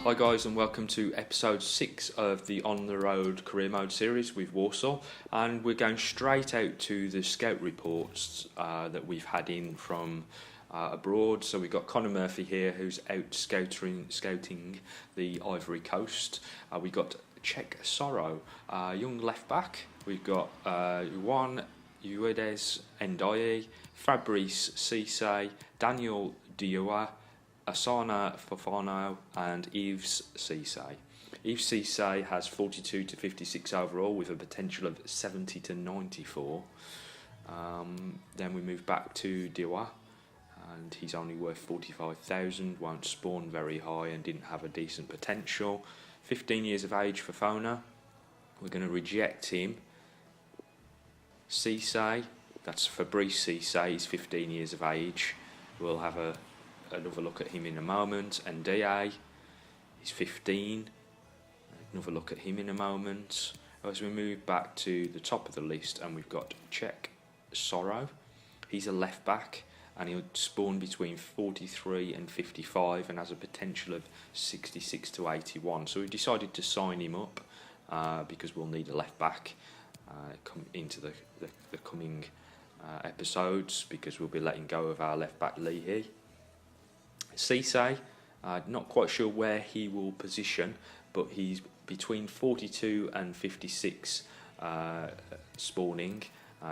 Hi guys, and welcome to episode 6 of the On the Road career mode series with Walsall, and we're going straight out to the scout reports that we've had in from abroad. So we've got Conor Murphy here, who's out scouting the Ivory Coast. We've got Czech Sorrow, young left back. We've got Juan Uedes Ndiaye, Fabrice Cisse, Daniel Diua, Asana Fofana and Yves Cisse. Yves Cisse has 42 to 56 overall with a potential of 70 to 94. Then we move back to Diwa, and he's only worth 45,000, won't spawn very high and didn't have a decent potential. 15 years of age for Fofana. We're going to reject him. Cisse, that's Fabrice Cisse, he's 15 years of age. We'll have another look at him in a moment. And Ndiaye, he's 15. Another look at him in a moment. As we move back to the top of the list, and we've got Czech Sorrow. He's a left back, and he'll spawn between 43 and 55, and has a potential of 66 to 81. So we decided to sign him up because we'll need a left back come into the coming episodes, because we'll be letting go of our left back Leahy. Cisse, not quite sure where he will position, but he's between 42 and 56 spawning,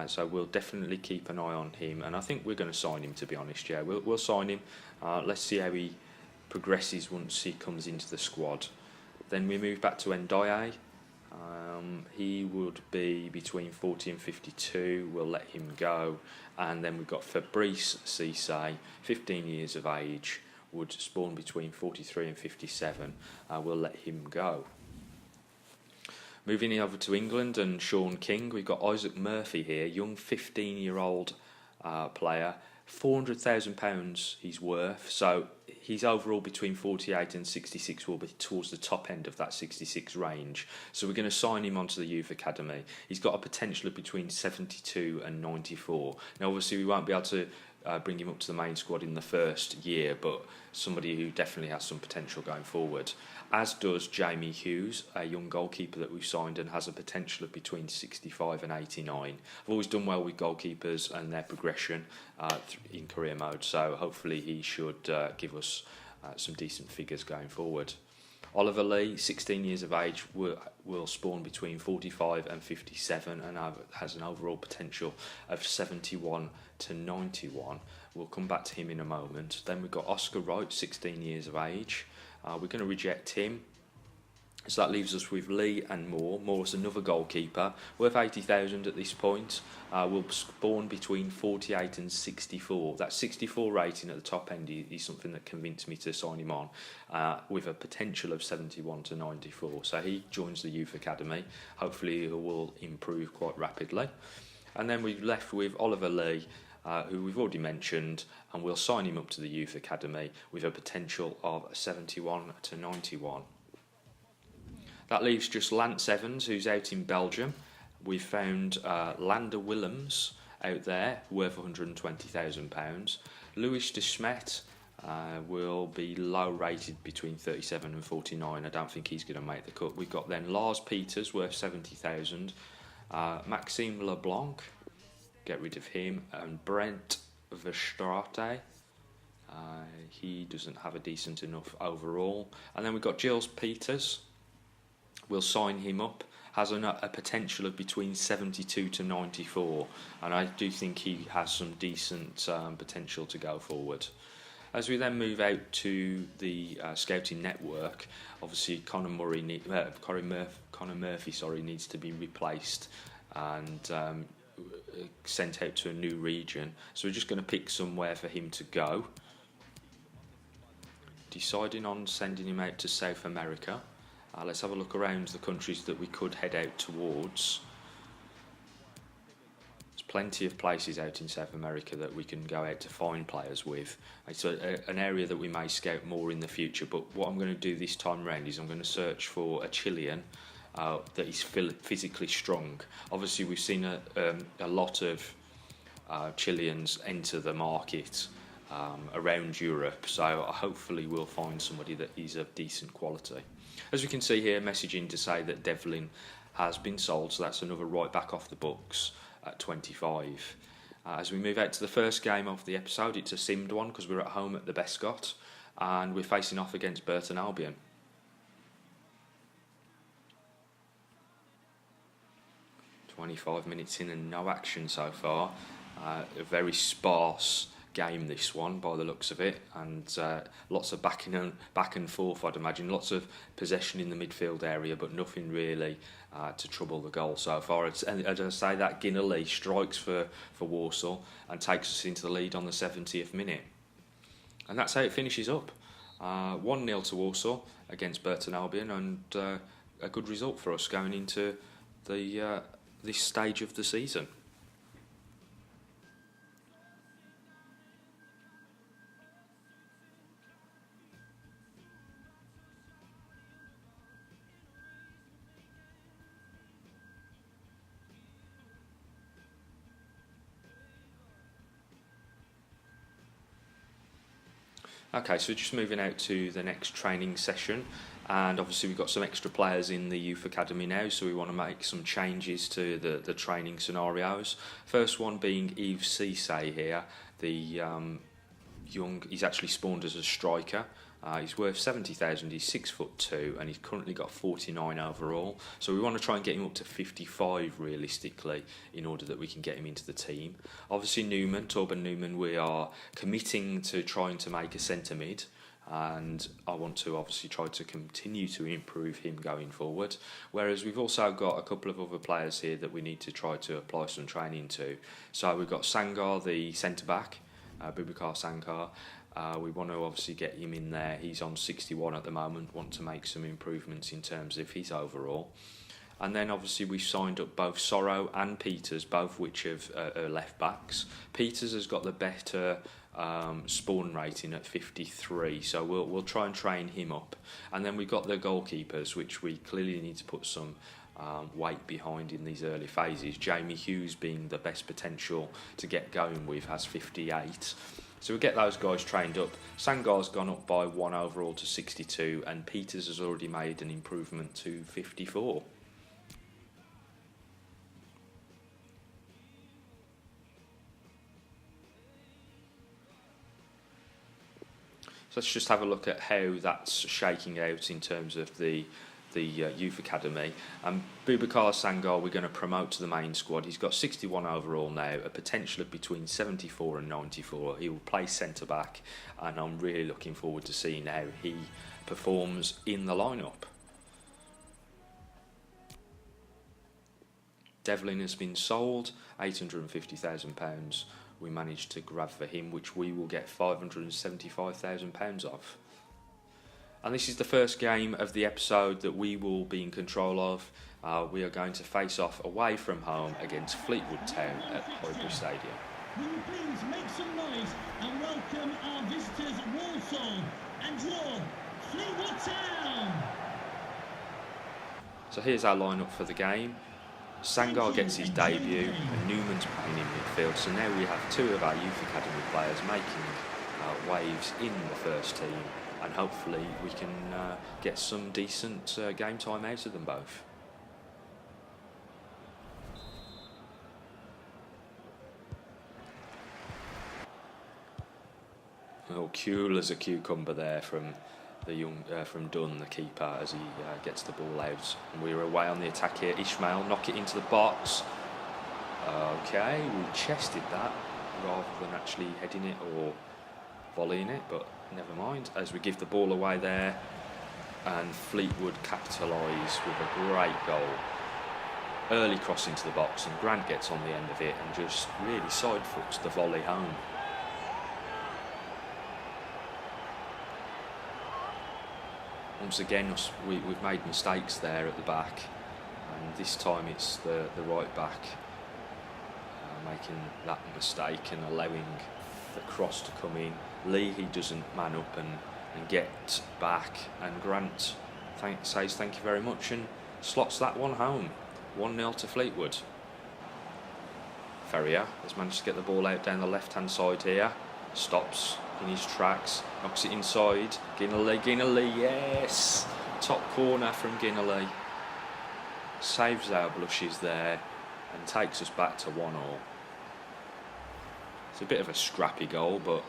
so we'll definitely keep an eye on him, and I think we're going to sign him, to be honest. Yeah, we'll sign him. Let's see how he progresses once he comes into the squad. Then we move back to Ndiaye. He would be between 40 and 52. We'll let him go. And then we've got Fabrice Cisse, 15 years of age, would spawn between 43 and 57. We'll let him go. Moving over to England and Sean King, we've got Isaac Murphy here, young 15-year-old player. £400,000 he's worth, so his overall between 48 and 66 will be towards the top end of that 66 range. So we're going to sign him onto the youth academy. He's got a potential of between 72 and 94. Now obviously we won't be able to bring him up to the main squad in the first year, but somebody who definitely has some potential going forward. As does Jamie Hughes, a young goalkeeper that we've signed and has a potential of between 65 and 89. I've always done well with goalkeepers and their progression in career mode, so hopefully he should give us some decent figures going forward. Oliver Lee, 16 years of age, will spawn between 45 and 57 and has an overall potential of 71 to 91. We'll come back to him in a moment. Then we've got Oscar Wright, 16 years of age. We're going to reject him. So that leaves us with Lee and Moore. Moore's another goalkeeper, worth 80,000 at this point. Will spawn between 48 and 64. That 64 rating at the top end is something that convinced me to sign him on, with a potential of 71 to 94. So he joins the youth academy. Hopefully he will improve quite rapidly. And then we're left with Oliver Lee, who we've already mentioned, and we'll sign him up to the youth academy with a potential of 71 to 91. That leaves just Lance Evans, who's out in Belgium. We've found Lander Willems out there, worth £120,000. Louis de Smet will be low rated between 37 and 49. I don't think he's going to make the cut. We've got then Lars Peters, worth 70,000. Maxime Leblanc, get rid of him. And Brent Verstraete, he doesn't have a decent enough overall. And then we've got Gilles Peters. We'll sign him up. Has a potential of between 72 to 94, and I do think he has some decent potential to go forward. As we then move out to the scouting network, obviously Conor Murphy needs to be replaced and sent out to a new region. So we're just going to pick somewhere for him to go. Deciding on sending him out to South America. Let's have a look around the countries that we could head out towards. There's plenty of places out in South America that we can go out to find players with. It's an area that we may scout more in the future, but what I'm going to do this time round is I'm going to search for a Chilean that is physically strong. Obviously we've seen a lot of Chileans enter the market around Europe, so hopefully we'll find somebody that is of decent quality. As we can see here, messaging to say that Devlin has been sold, so that's another right back off the books at 25. As we move out to the first game of the episode, it's a simmed one because we're at home at the Bescott and we're facing off against Burton Albion. "25 minutes in and no action so far. A very sparse game, this one, by the looks of it, and lots of back and forth, I'd imagine. Lots of possession in the midfield area, but nothing really to trouble the goal so far. And as I say, that Ginnerly strikes for Walsall and takes us into the lead on the 70th minute. And that's how it finishes up. 1-0 to Walsall against Burton Albion, and a good result for us going into this stage of the season. Okay, so just moving out to the next training session, and obviously we've got some extra players in the youth academy now, so we want to make some changes to the training scenarios. First one being Yves Cisse here, he's actually spawned as a striker. He's worth 70,000, he's 6'2", and he's currently got 49 overall. So we want to try and get him up to 55 realistically in order that we can get him into the team. Obviously Torben Newman, we are committing to trying to make a centre mid, and I want to obviously try to continue to improve him going forward. Whereas we've also got a couple of other players here that we need to try to apply some training to. So we've got Sangar, the centre back, Bubakar Sangar. We want to obviously get him in there. He's on 61 at the moment. Want to make some improvements in terms of his overall. And then obviously we've signed up both Sorrow and Peters, both which are left backs. Peters has got the better spawn rating at 53, so we'll try and train him up. And then we've got the goalkeepers, which we clearly need to put some weight behind in these early phases. Jamie Hughes being the best potential to get going with, has 58. So we get those guys trained up. Sangar's gone up by 1 overall to 62, and Peters has already made an improvement to 54. So let's just have a look at how that's shaking out in terms of the youth academy. Bubakar Sangar we're going to promote to the main squad. He's got 61 overall now, a potential of between 74 and 94. He will play centre back, and I'm really looking forward to seeing how he performs in the lineup. Devlin has been sold, £850,000 we managed to grab for him, which we will get £575,000 of. And this is the first game of the episode that we will be in control of. We are going to face off away from home against Fleetwood Town at Highbury Stadium. Will you please make some noise and welcome our visitors Walsall and draw Fleetwood Town. So here's our lineup for the game. Sangar gets his debut and Newman's playing in midfield. So now we have two of our youth academy players making waves in the first team. And hopefully we can get some decent game time out of them both. Oh, cool as a cucumber there from from Dunn, the keeper, as he gets the ball out. And we're away on the attack here. Ishmael knock it into the box. Okay, we chested that rather than actually heading it or volleying it, but never mind, as we give the ball away there, and Fleetwood capitalise with a great goal. Early cross into the box, and Grant gets on the end of it and just really side-foots the volley home. Once again, we've made mistakes there at the back, and this time it's the right back making that mistake and allowing the cross to come in. Lee, he doesn't man up and get back, and Grant says thank you very much and slots that one home. 1-0 to Fleetwood. Ferrier has managed to get the ball out down the left hand side here. Stops in his tracks, knocks it inside. Ginnerly, yes! Top corner from Ginnerly. Saves our blushes there and takes us back to 1-1. It's a bit of a scrappy goal, but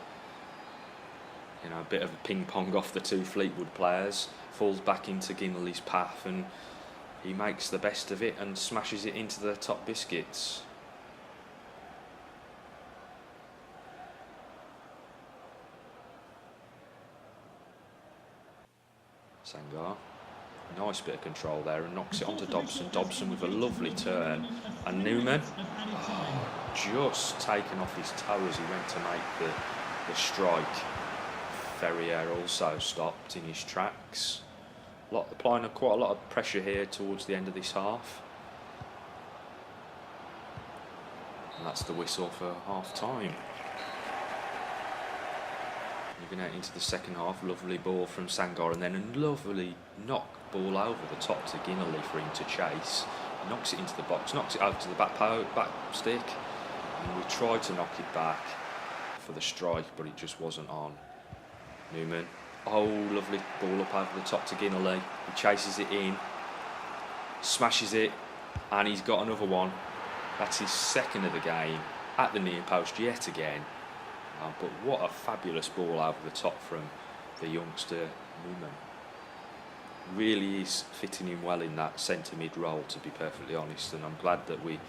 you know, a bit of a ping pong off the two Fleetwood players. Falls back into Ginnerly's path and he makes the best of it and smashes it into the top biscuits. Sangar, nice bit of control there and knocks it onto Dobson. Dobson with a lovely turn, and Newman just taken off his toe as he went to make the strike. Ferrier also stopped in his tracks. Applying quite a lot of pressure here towards the end of this half. And that's the whistle for half time. Moving out into the second half, lovely ball from Sangar and then a lovely knock ball over the top to Ginnerly for him to chase. He knocks it into the box, knocks it over to the back stick, and we tried to knock it back for the strike, but it just wasn't on. Newman, oh, lovely ball up over the top to Ginnerly. He chases it in, smashes it, and he's got another one. That's his second of the game at the near post yet again. But what a fabulous ball over the top from the youngster Newman. Really is fitting him well in that centre mid role, to be perfectly honest, and I'm glad that we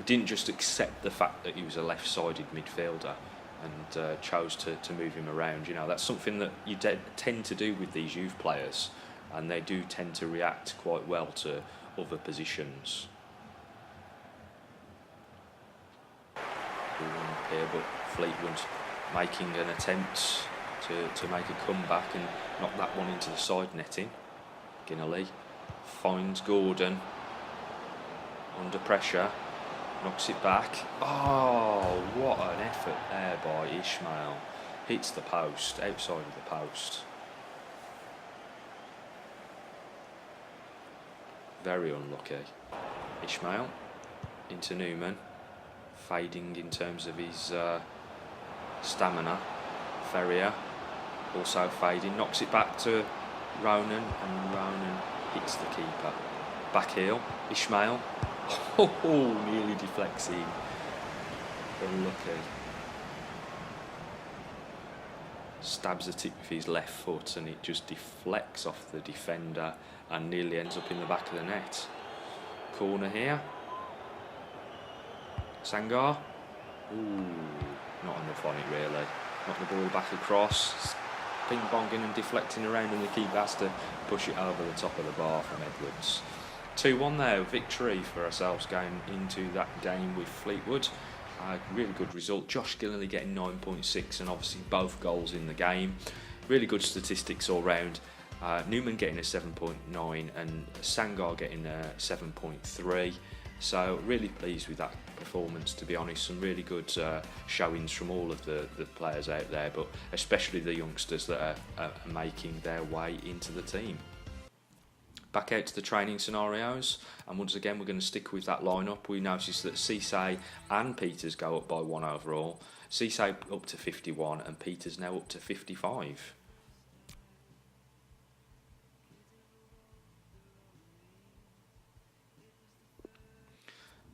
didn't just accept the fact that he was a left-sided midfielder and chose to move him around. You know, that's something that you tend to do with these youth players, and they do tend to react quite well to other positions. Here, but Fleetwood making an attempt to make a comeback and knock that one into the side netting. Ginnerly finds Gordon under pressure, knocks it back. Oh, what an effort there by Ishmael. Hits the post, outside of the post. Very unlucky. Ishmael into Newman, fading in terms of his stamina. Ferrier also fading, knocks it back to Ronan, and Ronan hits the keeper. Back heel, Ishmael. Oh, nearly deflects in. Unlucky. Stabs the tip with his left foot and it just deflects off the defender and nearly ends up in the back of the net. Corner here. Sangar. Ooh, not enough on it really. Knock the ball back across. Ping-ponging and deflecting around, and the keeper has to push it over the top of the bar from Edwards. 2-1 there, victory for ourselves going into that game with Fleetwood. Really good result. Josh Ginnerly getting 9.6 and obviously both goals in the game. Really good statistics all round. Newman getting a 7.9 and Sangar getting a 7.3. So really pleased with that performance, to be honest. Some really good showings from all of the players out there, but especially the youngsters that are making their way into the team. Back out to the training scenarios, and once again we're going to stick with that lineup. We noticed that Cisse and Peters go up by 1 overall. Cisse up to 51 and Peters now up to 55.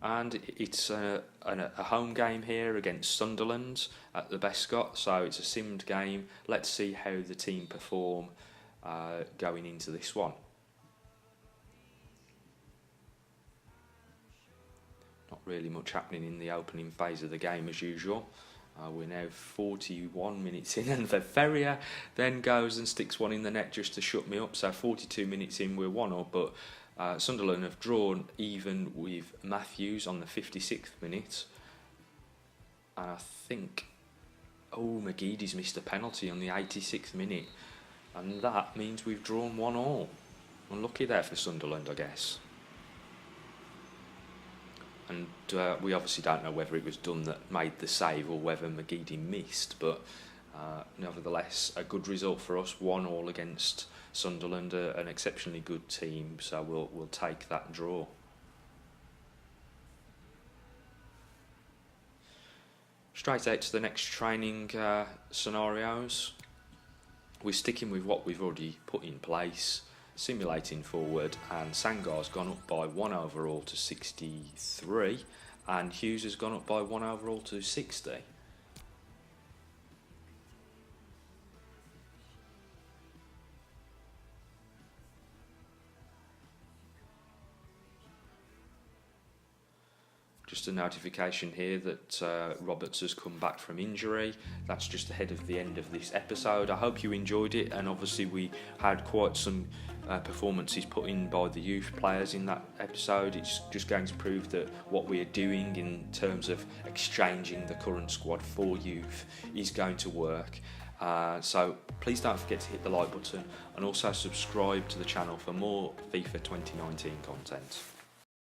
And it's a home game here against Sunderland at the Bescot, so it's a simmed game. Let's see how the team perform going into this one. Not really much happening in the opening phase of the game as usual. We're now 41 minutes in, and the Ferrier then goes and sticks one in the net just to shut me up. So 42 minutes in, we're 1-up, but Sunderland have drawn even with Matthews on the 56th minute. And I think, McGeady's missed a penalty on the 86th minute. And that means we've drawn 1-1. Unlucky there for Sunderland, I guess. And we obviously don't know whether it was Dunn that made the save or whether McGeady missed, but nevertheless a good result for us. 1-1 against Sunderland, an exceptionally good team, so we'll take that draw. Straight out to the next training scenarios. We're sticking with what we've already put in place, simulating forward, and Sangar's gone up by 1 overall to 63, and Hughes has gone up by 1 overall to 60. Just a notification here that Roberts has come back from injury. That's just ahead of the end of this episode. I hope you enjoyed it, and obviously we had quite some performances put in by the youth players in that episode. It's just going to prove that what we are doing in terms of exchanging the current squad for youth is going to work. So please don't forget to hit the like button and also subscribe to the channel for more FIFA 2019 content.